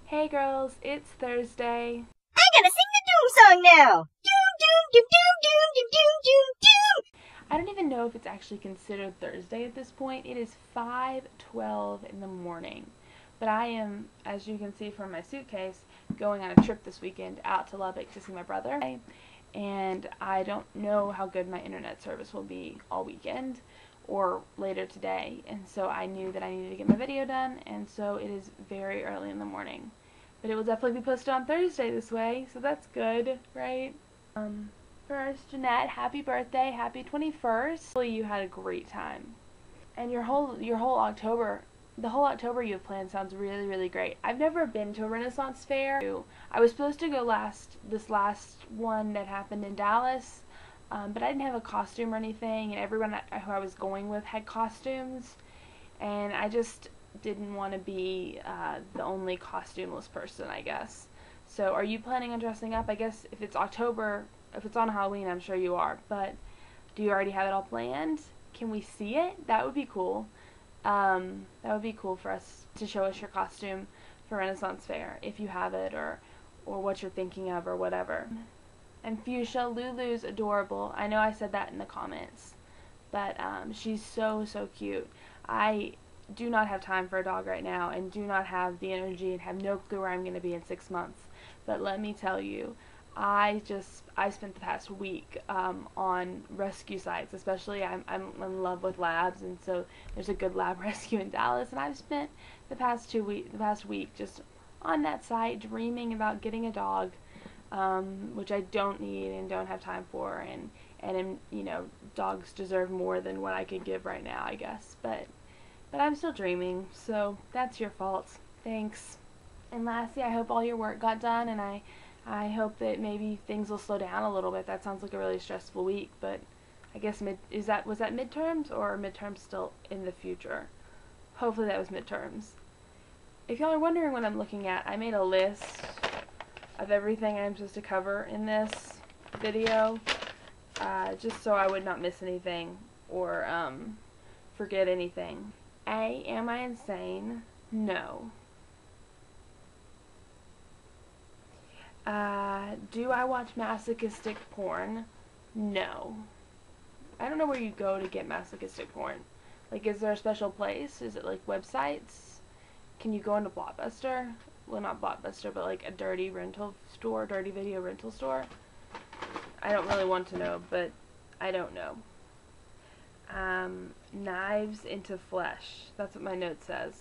Hey girls, it's Thursday. I gotta sing the Doom song now! Doom, doom, doom, doom, doom, doom, doom, doom! I don't even know if it's actually considered Thursday at this point. It is 5:12 in the morning. But I am, as you can see from my suitcase, going on a trip this weekend out to Lubbock to see my brother. And I don't know how good my internet service will be all weekend or later today. And so I knew that I needed to get my video done, and so it is very early in the morning. But it will definitely be posted on Thursday this way, so that's good, right? First, Jeanette, happy birthday, happy 21st. Hopefully you had a great time. And your whole October, the whole October you have planned sounds really, really great. I've never been to a Renaissance fair. I was supposed to go this last one that happened in Dallas, but I didn't have a costume or anything, and everyone who I was going with had costumes, and I just didn't want to be the only costumeless person, I guess. So are you planning on dressing up? I guess if it's October, if it's on Halloween, I'm sure you are, but do you already have it all planned? Can we see it? That would be cool. That would be cool for us to show us your costume for Renaissance Fair, if you have it, or what you're thinking of, or whatever. And Fuchsia, Lulu's adorable. I know I said that in the comments, but she's so, so cute. I do not have time for a dog right now, and do not have the energy, and have no clue where I'm going to be in 6 months. But let me tell you, I spent the past week on rescue sites. Especially, I'm in love with labs, and so there's a good lab rescue in Dallas, and I've spent the past week just on that site dreaming about getting a dog, which I don't need and don't have time for, and you know, dogs deserve more than what I could give right now, I guess. But I'm still dreaming, so that's your fault. Thanks. And lastly, I hope all your work got done, and I hope that maybe things will slow down a little bit. That sounds like a really stressful week, but I guess was that midterms, or midterms still in the future? Hopefully that was midterms. If y'all are wondering what I'm looking at, I made a list of everything I'm supposed to cover in this video, just so I would not miss anything or forget anything. A, am I insane? No. Do I watch masochistic porn? No. I don't know where you go to get masochistic porn. Like, is there a special place? Is it like websites? Can you go into Blockbuster? Well, not Blockbuster, but like a dirty video rental store? I don't really want to know, but I don't know. Knives into flesh. That's what my note says.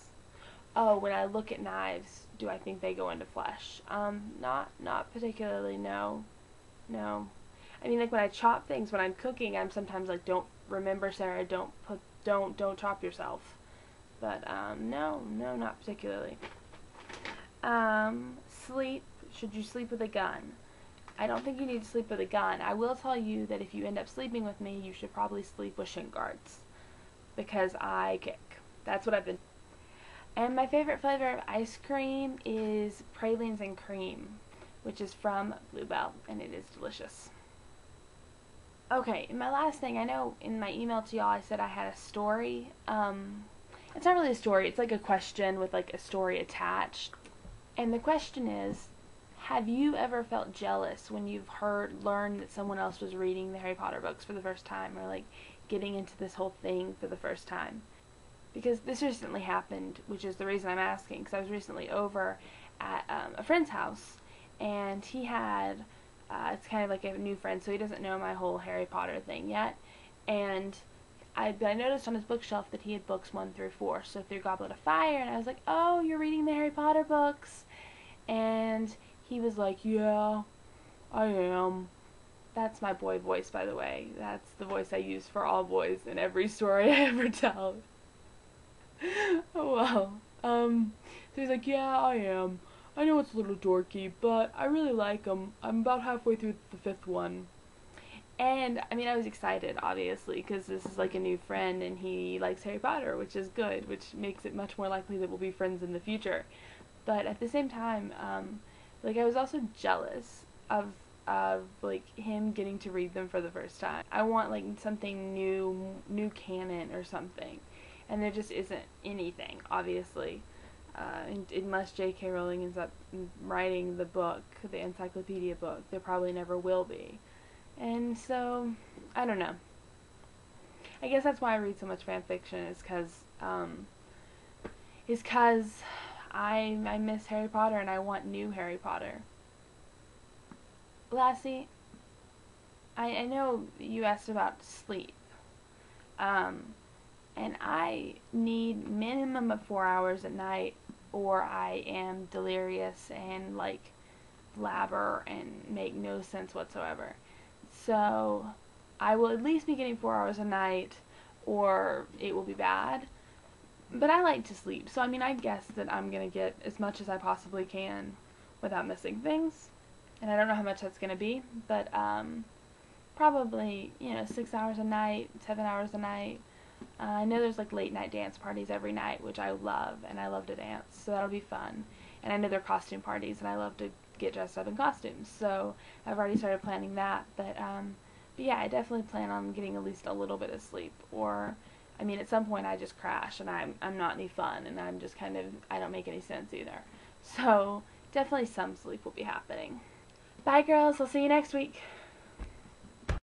Oh, when I look at knives, do I think they go into flesh? Not particularly, no. No. I mean, like, when I chop things, when I'm cooking, I'm sometimes like, don't remember, Sarah, don't chop yourself. But, no, not particularly. Sleep. Should you sleep with a gun? I don't think you need to sleep with a gun. I will tell you that if you end up sleeping with me, you should probably sleep with shin guards, because I kick. That's what I've been. And my favorite flavor of ice cream is pralines and cream, which is from Bluebell, and it is delicious. Okay, and my last thing, I know in my email to y'all I said I had a story. It's not really a story, it's like a question with like a story attached. And the question is, have you ever felt jealous when you've learned that someone else was reading the Harry Potter books for the first time, or like getting into this whole thing for the first time? Because this recently happened, which is the reason I'm asking, because I was recently over at a friend's house, and he had, it's kind of like a new friend, so he doesn't know my whole Harry Potter thing yet, and I noticed on his bookshelf that he had books 1 through 4, so through Goblet of Fire, and I was like, oh, you're reading the Harry Potter books? And he was like, yeah, I am. That's my boy voice, by the way. That's the voice I use for all boys in every story I ever tell. Oh well. So he's like, yeah, I am. I know it's a little dorky, but I really like them. I'm about halfway through the 5th one. And, I mean, I was excited, obviously, because this is like a new friend, and he likes Harry Potter, which is good, which makes it much more likely that we'll be friends in the future. But at the same time, like, I was also jealous of like him getting to read them for the first time. I want like something new canon or something, and there just isn't anything, obviously. unless J.K. Rowling ends up writing the book, the encyclopedia book, there probably never will be. And so, I don't know. I guess that's why I read so much fan fiction, is cause I miss Harry Potter and I want new Harry Potter. Lassie, I know you asked about sleep, and I need minimum of 4 hours at night, or I am delirious and like blabber and make no sense whatsoever. So I will at least be getting 4 hours a night, or it will be bad. But I like to sleep, so I mean, I guess that I'm gonna get as much as I possibly can without missing things. And I don't know how much that's gonna be, but probably 6 hours a night, 7 hours a night. I know there's like late night dance parties every night, which I love, and I love to dance, so that'll be fun. And I know there are costume parties, and I love to get dressed up in costumes, so I've already started planning that. But yeah, I definitely plan on getting at least a little bit of sleep, or I mean, at some point I just crash, and I'm not any fun, and I'm just kind of, I don't make any sense either. So definitely some sleep will be happening. Bye, girls. I'll see you next week.